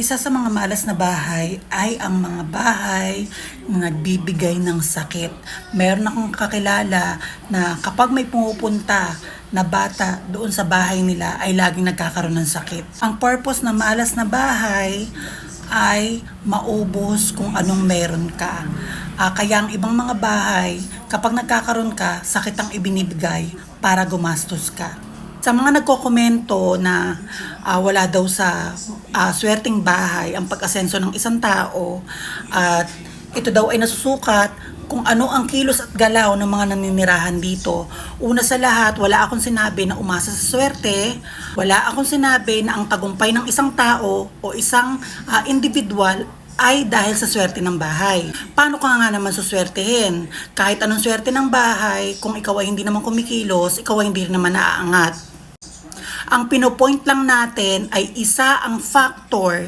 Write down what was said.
Isa sa mga malas na bahay ay ang mga bahay na nagbibigay ng sakit. Meron akong kakilala na kapag may pumupunta na bata doon sa bahay nila ay laging nagkakaroon ng sakit. Ang purpose ng malas na bahay ay maubos kung anong meron ka. Kaya ang ibang mga bahay, kapag nagkakaroon ka, sakit ang ibinibigay para gumastos ka. Sa mga nagkokomento na wala daw sa swerteng bahay ang pag-asenso ng isang tao at ito daw ay nasusukat kung ano ang kilos at galaw ng mga naninirahan dito. Una sa lahat, wala akong sinabi na umasa sa swerte, wala akong sinabi na ang tagumpay ng isang tao o isang individual ay dahil sa swerte ng bahay. Paano ka nga naman suswertehin? Kahit anong swerte ng bahay, kung ikaw ay hindi naman kumikilos, ikaw ay hindi rin naman naaangat. Ang pinopoint lang natin ay isa ang factor